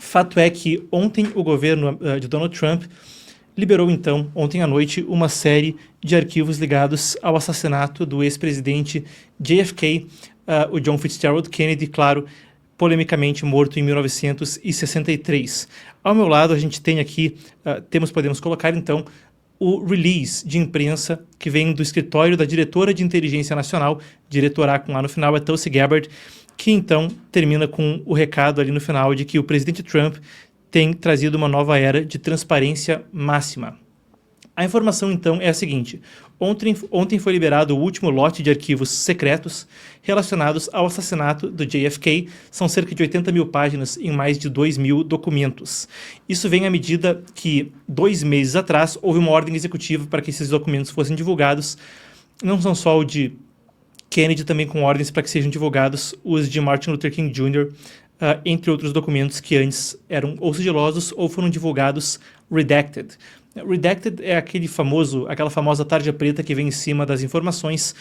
Fato é que ontem o governo de Donald Trump liberou, então, ontem à noite, uma série de arquivos ligados ao assassinato do ex-presidente JFK, o John Fitzgerald Kennedy, claro, polemicamente morto em 1963. Ao meu lado, a gente tem aqui, podemos colocar, então, o release de imprensa que vem do escritório da diretora de inteligência nacional, diretora com A no final, é Tulsi Gabbard, que então termina com o recado ali no final de que o presidente Trump tem trazido uma nova era de transparência máxima. A informação, então, é a seguinte. Ontem foi liberado o último lote de arquivos secretos relacionados ao assassinato do JFK. São cerca de 80 mil páginas em mais de 2 mil documentos. Isso vem à medida que, 2 meses atrás, houve uma ordem executiva para que esses documentos fossem divulgados. Não são só o de Kennedy, também com ordens para que sejam divulgados os de Martin Luther King Jr., entre outros documentos que antes eram ou sigilosos ou foram divulgados redacted. Redacted é aquela famosa tarja preta que vem em cima das informações.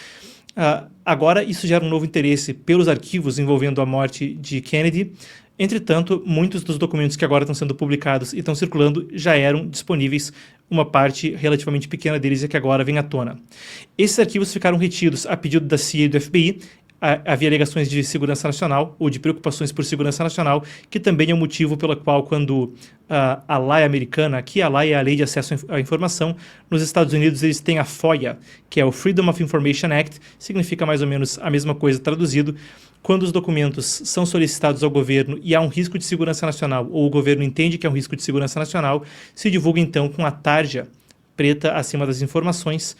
Agora isso gera um novo interesse pelos arquivos envolvendo a morte de Kennedy. Entretanto, muitos dos documentos que agora estão sendo publicados e estão circulando já eram disponíveis. Uma parte relativamente pequena deles é que agora vem à tona. Esses arquivos ficaram retidos a pedido da CIA e do FBI. Havia alegações de segurança nacional ou de preocupações por segurança nacional, que também é o motivo pelo qual quando a lei americana, aqui a lei é a Lei de Acesso à Informação, nos Estados Unidos eles têm a FOIA, que é o Freedom of Information Act, significa mais ou menos a mesma coisa traduzido. Quando os documentos são solicitados ao governo e há um risco de segurança nacional, ou o governo entende que há um risco de segurança nacional, se divulga então com a tarja preta acima das informações.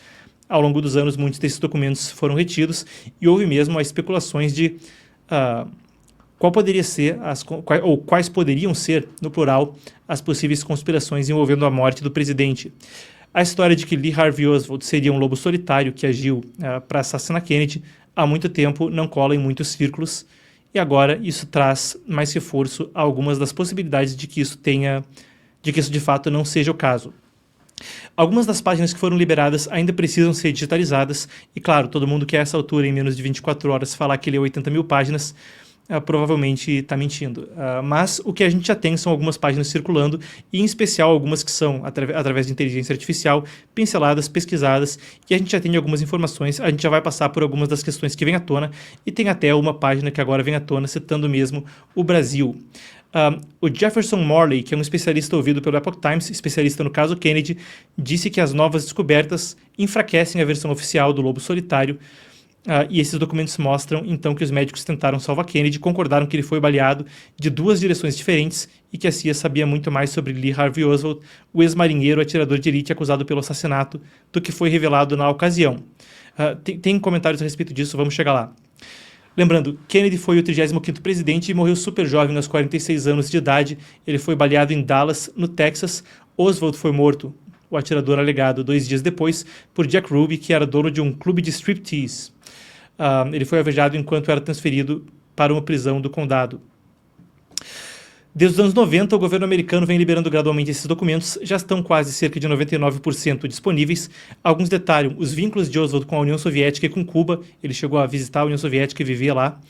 Ao longo dos anos, muitos desses documentos foram retidos e houve mesmo as especulações de qual poderia ser, ou quais poderiam ser, no plural, as possíveis conspirações envolvendo a morte do presidente. A história de que Lee Harvey Oswald seria um lobo solitário que agiu para assassinar Kennedy há muito tempo não cola em muitos círculos e agora isso traz mais reforço a algumas das possibilidades de que isso de fato não seja o caso. Algumas das páginas que foram liberadas ainda precisam ser digitalizadas e, claro, todo mundo que a essa altura, em menos de 24 horas, falar que leu 80 mil páginas, provavelmente está mentindo. Mas o que a gente já tem são algumas páginas circulando, e em especial algumas que são, através de inteligência artificial, pinceladas, pesquisadas, e a gente já tem algumas informações, a gente já vai passar por algumas das questões que vêm à tona, e tem até uma página que agora vem à tona, citando mesmo o Brasil. O Jefferson Morley, que é um especialista ouvido pelo Epoch Times, especialista no caso Kennedy, disse que as novas descobertas enfraquecem a versão oficial do lobo solitário, e esses documentos mostram, então, que os médicos tentaram salvar Kennedy, concordaram que ele foi baleado de 2 direções diferentes e que a CIA sabia muito mais sobre Lee Harvey Oswald, o ex-marinheiro atirador de elite acusado pelo assassinato, do que foi revelado na ocasião. Tem comentários a respeito disso, vamos chegar lá. Lembrando, Kennedy foi o 35º presidente e morreu super jovem, aos 46 anos de idade. Ele foi baleado em Dallas, no Texas. Oswald foi morto, o atirador alegado, 2 dias depois, por Jack Ruby, que era dono de um clube de striptease. Ele foi alvejado enquanto era transferido para uma prisão do condado. Desde os anos 90, o governo americano vem liberando gradualmente esses documentos, já estão quase cerca de 99% disponíveis. Alguns detalham os vínculos de Oswald com a União Soviética e com Cuba. Ele chegou a visitar a União Soviética e vivia lá.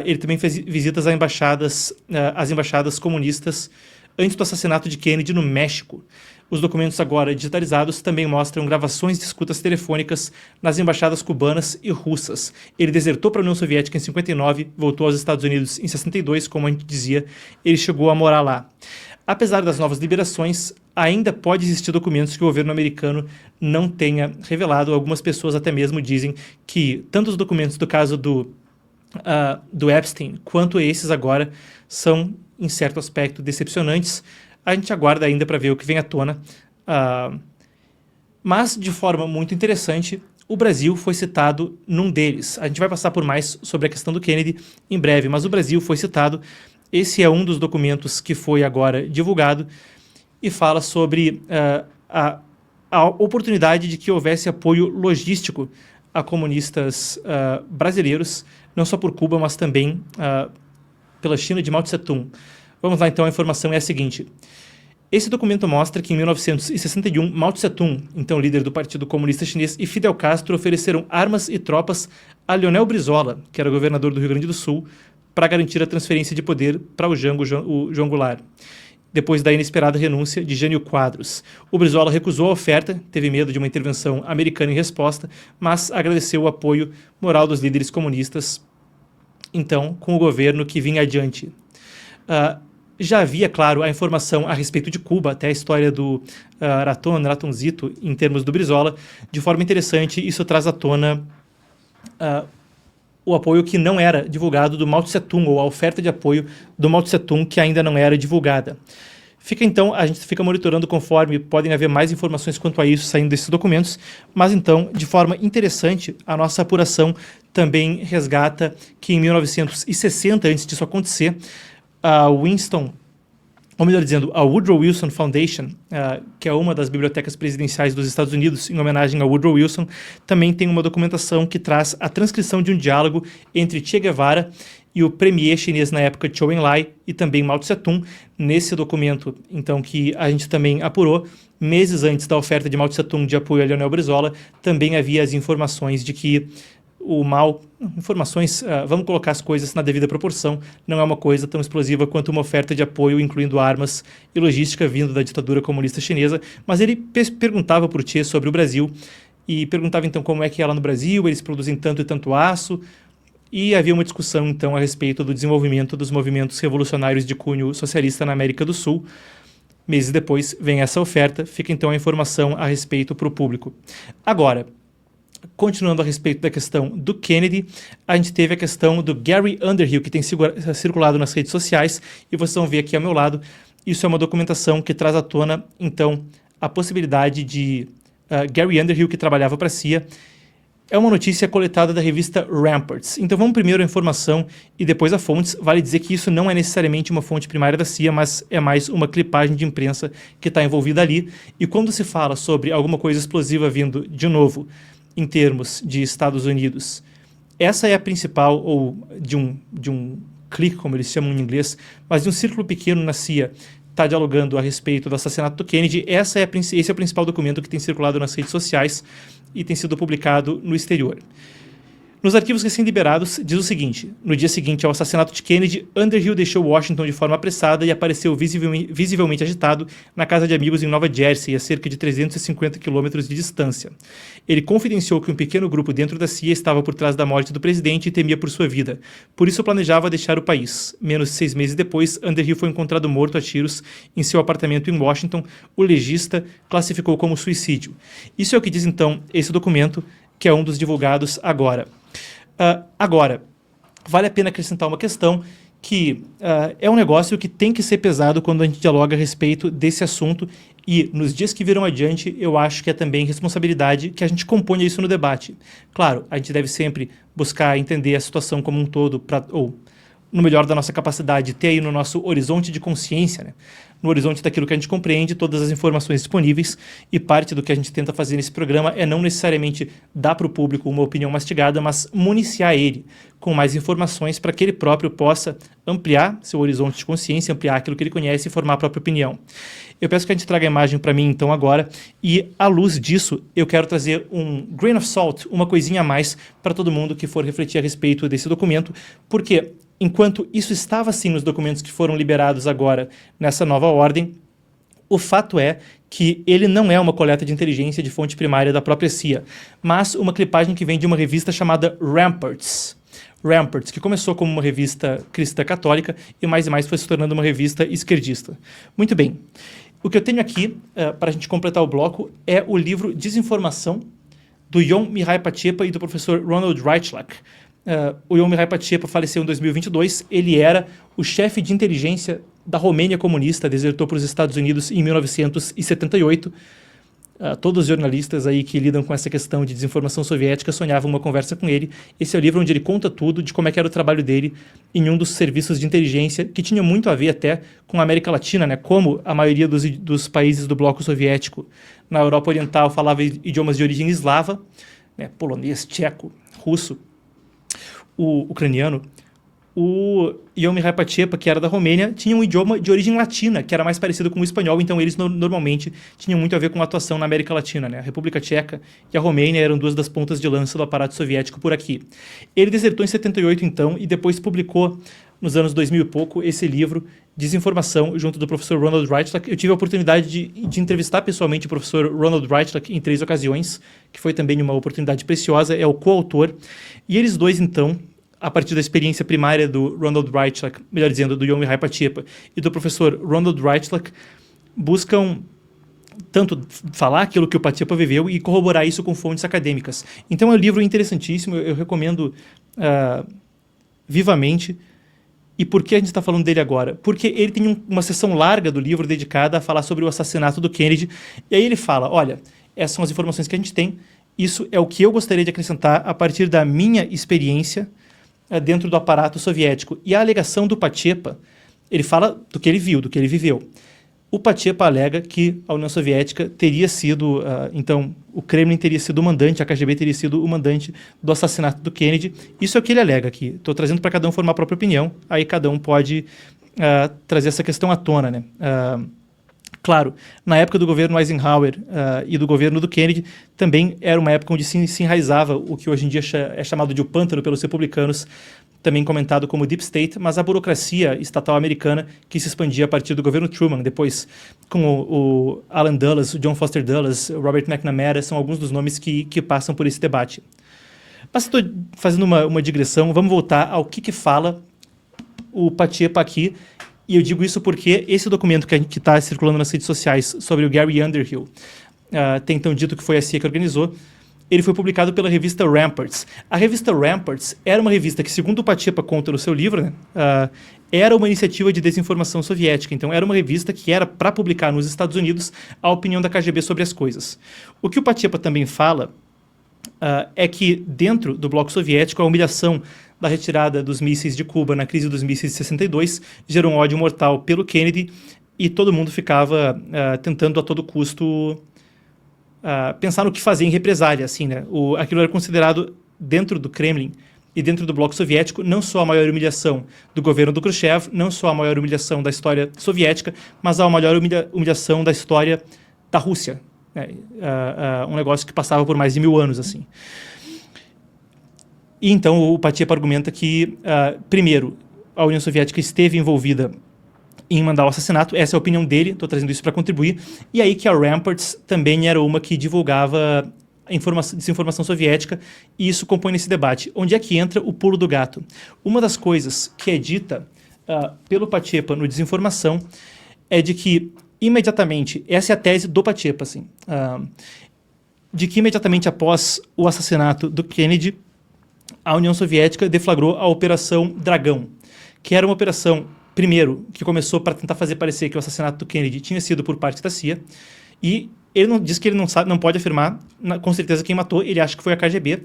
Ele também fez visitas às embaixadas comunistas antes do assassinato de Kennedy no México. Os documentos agora digitalizados também mostram gravações de escutas telefônicas nas embaixadas cubanas e russas. Ele desertou para a União Soviética em 59, voltou aos Estados Unidos em 62, como a gente dizia, ele chegou a morar lá. Apesar das novas liberações, ainda pode existir documentos que o governo americano não tenha revelado. Algumas pessoas até mesmo dizem que tanto os documentos do caso do Epstein quanto esses agora são, em certo aspecto, decepcionantes. A gente aguarda ainda para ver o que vem à tona. Mas, de forma muito interessante, o Brasil foi citado num deles. A gente vai passar por mais sobre a questão do Kennedy em breve, mas o Brasil foi citado. Esse é um dos documentos que foi agora divulgado e fala sobre a oportunidade de que houvesse apoio logístico a comunistas brasileiros, não só por Cuba, mas também pela China de Mao Tse-tung. Vamos lá, então, a informação é a seguinte. Esse documento mostra que em 1961, Mao Tse-tung, então líder do Partido Comunista Chinês, e Fidel Castro ofereceram armas e tropas a Leonel Brizola, que era governador do Rio Grande do Sul, para garantir a transferência de poder para o João Goulart. Depois da inesperada renúncia de Jânio Quadros. O Brizola recusou a oferta, teve medo de uma intervenção americana em resposta, mas agradeceu o apoio moral dos líderes comunistas, então, com o governo que vinha adiante. Já havia, claro, a informação a respeito de Cuba, até a história do Ratonzito, em termos do Brizola. De forma interessante, isso traz à tona o apoio que não era divulgado do Mao Tse-tung, ou a oferta de apoio do Mao Tse-tung, que ainda não era divulgada. A gente fica monitorando conforme podem haver mais informações quanto a isso saindo desses documentos, mas então, de forma interessante, a nossa apuração também resgata que em 1960, antes disso acontecer, a Woodrow Wilson Foundation, que é uma das bibliotecas presidenciais dos Estados Unidos, em homenagem a Woodrow Wilson, também tem uma documentação que traz a transcrição de um diálogo entre Che Guevara e o premier chinês na época, Zhou Enlai, e também Mao Tse-tung. Nesse documento, então, que a gente também apurou, meses antes da oferta de Mao Tse-tung de apoio a Leonel Brizola, também havia as informações de que o Mao, vamos colocar as coisas na devida proporção, não é uma coisa tão explosiva quanto uma oferta de apoio, incluindo armas e logística vindo da ditadura comunista chinesa, mas ele perguntava para o Che sobre o Brasil, e perguntava então como é que é lá no Brasil, eles produzem tanto e tanto aço, e havia uma discussão então a respeito do desenvolvimento dos movimentos revolucionários de cunho socialista na América do Sul. Meses depois vem essa oferta, fica então a informação a respeito para o público. Agora, continuando a respeito da questão do Kennedy, a gente teve a questão do Gary Underhill, que tem circulado nas redes sociais, e vocês vão ver aqui ao meu lado, isso é uma documentação que traz à tona, então, a possibilidade de Gary Underhill, que trabalhava para a CIA. É uma notícia coletada da revista Ramparts. Então vamos primeiro à informação e depois a fontes. Vale dizer que isso não é necessariamente uma fonte primária da CIA, mas é mais uma clipagem de imprensa que está envolvida ali. E quando se fala sobre alguma coisa explosiva vindo, de novo, em termos de Estados Unidos, essa é a principal, ou de um clique, como eles chamam em inglês, mas de um círculo pequeno na CIA, está dialogando a respeito do assassinato do Kennedy. Esse é o principal documento que tem circulado nas redes sociais e tem sido publicado no exterior. Nos arquivos recém-liberados, diz o seguinte: no dia seguinte ao assassinato de Kennedy, Underhill deixou Washington de forma apressada e apareceu visivelmente agitado na casa de amigos em Nova Jersey, a cerca de 350 quilômetros de distância. Ele confidenciou que um pequeno grupo dentro da CIA estava por trás da morte do presidente e temia por sua vida. Por isso planejava deixar o país. Menos de 6 meses depois, Underhill foi encontrado morto a tiros em seu apartamento em Washington. O legista classificou como suicídio. Isso é o que diz, então, esse documento, que é um dos divulgados agora. Agora, vale a pena acrescentar uma questão que é um negócio que tem que ser pesado quando a gente dialoga a respeito desse assunto, e nos dias que virão adiante eu acho que é também responsabilidade que a gente componha isso no debate. Claro, a gente deve sempre buscar entender a situação como um todo, ou no melhor da nossa capacidade, ter aí no nosso horizonte de consciência, né? No horizonte daquilo que a gente compreende, todas as informações disponíveis, e parte do que a gente tenta fazer nesse programa é não necessariamente dar para o público uma opinião mastigada, mas municiar ele com mais informações para que ele próprio possa ampliar seu horizonte de consciência, ampliar aquilo que ele conhece e formar a própria opinião. Eu peço que a gente traga a imagem para mim então agora, e à luz disso eu quero trazer um grain of salt, uma coisinha a mais para todo mundo que for refletir a respeito desse documento, porque enquanto isso estava assim nos documentos que foram liberados agora nessa nova ordem, o fato é que ele não é uma coleta de inteligência de fonte primária da própria CIA, mas uma clipagem que vem de uma revista chamada Ramparts. Ramparts, que começou como uma revista cristã católica e mais foi se tornando uma revista esquerdista. Muito bem, o que eu tenho aqui, para a gente completar o bloco, é o livro Desinformação, do Ion Mihai Pacepa e do professor Ronald Reichlach. O Ion Mihai Pacepa faleceu em 2022, ele era o chefe de inteligência da Romênia comunista, desertou para os Estados Unidos em 1978. Todos os jornalistas aí que lidam com essa questão de desinformação soviética sonhavam uma conversa com ele. Esse é o livro onde ele conta tudo de como é que era o trabalho dele em um dos serviços de inteligência, que tinha muito a ver até com a América Latina, né? Como a maioria dos países do bloco soviético na Europa Oriental falava idiomas de origem eslava, né? Polonês, tcheco, russo, o ucraniano. O Ion Mihai Pacepa, que era da Romênia, tinha um idioma de origem latina, que era mais parecido com o espanhol, então eles normalmente tinham muito a ver com a atuação na América Latina, né? A República Tcheca e a Romênia eram duas das pontas de lança do aparato soviético por aqui. Ele desertou em 78, então, e depois publicou nos anos 2000 e pouco, esse livro, Desinformação, junto do professor Ronald Reichlich. Eu tive a oportunidade de entrevistar pessoalmente o professor Ronald Reichlich em 3 ocasiões, que foi também uma oportunidade preciosa, é o coautor. E eles dois, então, a partir da experiência primária do Ronald Reichlich, melhor dizendo, do Yomihai Pachepa, e do professor Ronald Reichlich, buscam tanto falar aquilo que o Pachepa viveu e corroborar isso com fontes acadêmicas. Então é um livro interessantíssimo, eu recomendo vivamente. E por que a gente está falando dele agora? Porque ele tem uma seção larga do livro dedicada a falar sobre o assassinato do Kennedy. E aí ele fala, olha, essas são as informações que a gente tem, isso é o que eu gostaria de acrescentar a partir da minha experiência dentro do aparato soviético. E a alegação do Pachepa, ele fala do que ele viu, do que ele viveu. O Pachepa alega que a União Soviética teria sido, então, o Kremlin teria sido o mandante, a KGB teria sido o mandante do assassinato do Kennedy. Isso é o que ele alega aqui. Estou trazendo para cada um formar a própria opinião, aí cada um pode trazer essa questão à tona, né? Claro, na época do governo Eisenhower e do governo do Kennedy, também era uma época onde se enraizava o que hoje em dia é chamado de o pântano pelos republicanos, também comentado como Deep State, mas a burocracia estatal americana que se expandia a partir do governo Truman, depois com o Alan Dulles, o John Foster Dulles, o Robert McNamara, são alguns dos nomes que passam por esse debate. Mas estou fazendo uma digressão, vamos voltar ao que fala o Pachepa aqui, e eu digo isso porque esse documento que está circulando nas redes sociais sobre o Gary Underhill, tem então dito que foi a CIA que organizou, ele foi publicado pela revista Ramparts. A revista Ramparts era uma revista que, segundo o Pachepa conta no seu livro, né, era uma iniciativa de desinformação soviética. Então, era uma revista que era para publicar nos Estados Unidos a opinião da KGB sobre as coisas. O que o Pachepa também fala é que, dentro do bloco soviético, a humilhação da retirada dos mísseis de Cuba na crise dos mísseis de 62 gerou um ódio mortal pelo Kennedy e todo mundo ficava tentando a todo custo pensar no que fazer em represália, assim, né? Aquilo era considerado, dentro do Kremlin e dentro do bloco soviético, não só a maior humilhação do governo do Khrushchev, não só a maior humilhação da história soviética, mas a maior humilhação da história da Rússia, né? Um negócio que passava por mais de 1000 anos, assim. E então o Pachepa argumenta que, primeiro, a União Soviética esteve envolvida em mandar o assassinato, essa é a opinião dele, estou trazendo isso para contribuir, e aí que a Ramparts também era uma que divulgava desinformação soviética, e isso compõe nesse debate. Onde é que entra o pulo do gato? Uma das coisas que é dita pelo Pachepa no Desinformação é de que, imediatamente, essa é a tese do Pachepa, assim, de que imediatamente após o assassinato do Kennedy, a União Soviética deflagrou a Operação Dragão, que era uma operação, primeiro, que começou para tentar fazer parecer que o assassinato do Kennedy tinha sido por parte da CIA, e ele diz que ele não sabe, não pode afirmar com certeza quem matou, ele acha que foi a KGB,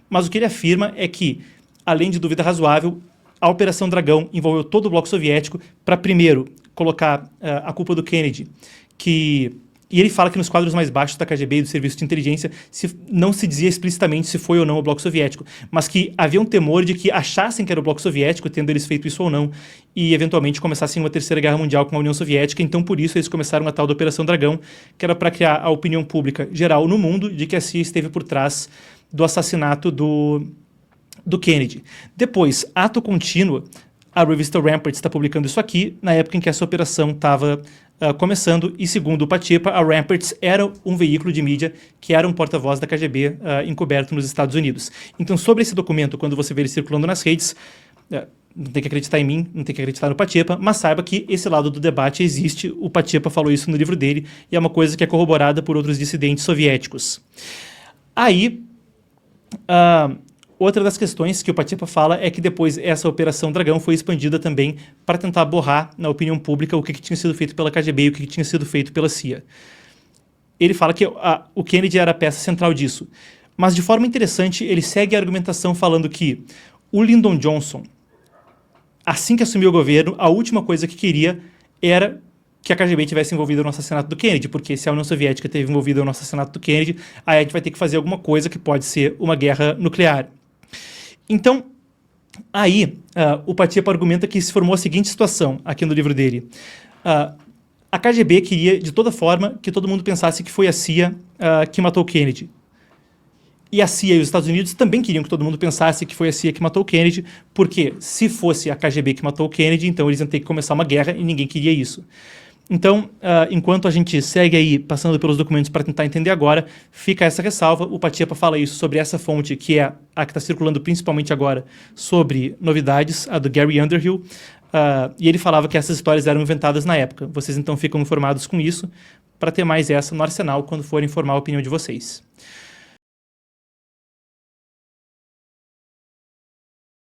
mas o que ele afirma é que, além de dúvida razoável, a Operação Dragão envolveu todo o bloco soviético para, primeiro, colocar a culpa do Kennedy, e ele fala que nos quadros mais baixos da KGB e do Serviço de Inteligência não se dizia explicitamente se foi ou não o bloco soviético, mas que havia um temor de que achassem que era o bloco soviético, tendo eles feito isso ou não, e eventualmente começassem uma terceira guerra mundial com a União Soviética. Então, por isso, eles começaram a tal da Operação Dragão, que era para criar a opinião pública geral no mundo de que a CIA esteve por trás do assassinato do Kennedy. Depois, ato contínuo, a revista Rampart está publicando isso aqui, na época em que essa operação estava começando, e segundo o Pachepa, a Ramparts era um veículo de mídia que era um porta-voz da KGB encoberto nos Estados Unidos. Então, sobre esse documento, quando você vê ele circulando nas redes, não tem que acreditar em mim, não tem que acreditar no Pachepa, mas saiba que esse lado do debate existe, o Pachepa falou isso no livro dele, e é uma coisa que é corroborada por outros dissidentes soviéticos. Aí, outra das questões que o Pachepa fala é que depois essa Operação Dragão foi expandida também para tentar borrar na opinião pública o que tinha sido feito pela KGB e o que tinha sido feito pela CIA. Ele fala que o Kennedy era a peça central disso. Mas, de forma interessante, ele segue a argumentação falando que o Lyndon Johnson, assim que assumiu o governo, a última coisa que queria era que a KGB tivesse envolvida no assassinato do Kennedy, porque se a União Soviética esteve envolvida no assassinato do Kennedy, aí a gente vai ter que fazer alguma coisa que pode ser uma guerra nuclear. Então, aí, o Pachepa argumenta que se formou a seguinte situação, aqui no livro dele. A KGB queria, de toda forma, que todo mundo pensasse que foi a CIA que matou o Kennedy. E a CIA e os Estados Unidos também queriam que todo mundo pensasse que foi a CIA que matou o Kennedy, porque se fosse a KGB que matou o Kennedy, então eles iam ter que começar uma guerra e ninguém queria isso. Então, enquanto a gente segue aí passando pelos documentos para tentar entender agora, fica essa ressalva. O Patiapa fala isso sobre essa fonte, que é a que está circulando principalmente agora, sobre novidades, a do Gary Underhill, e ele falava que essas histórias eram inventadas na época. Vocês então ficam informados com isso, para ter mais essa no arsenal quando forem formar a opinião de vocês.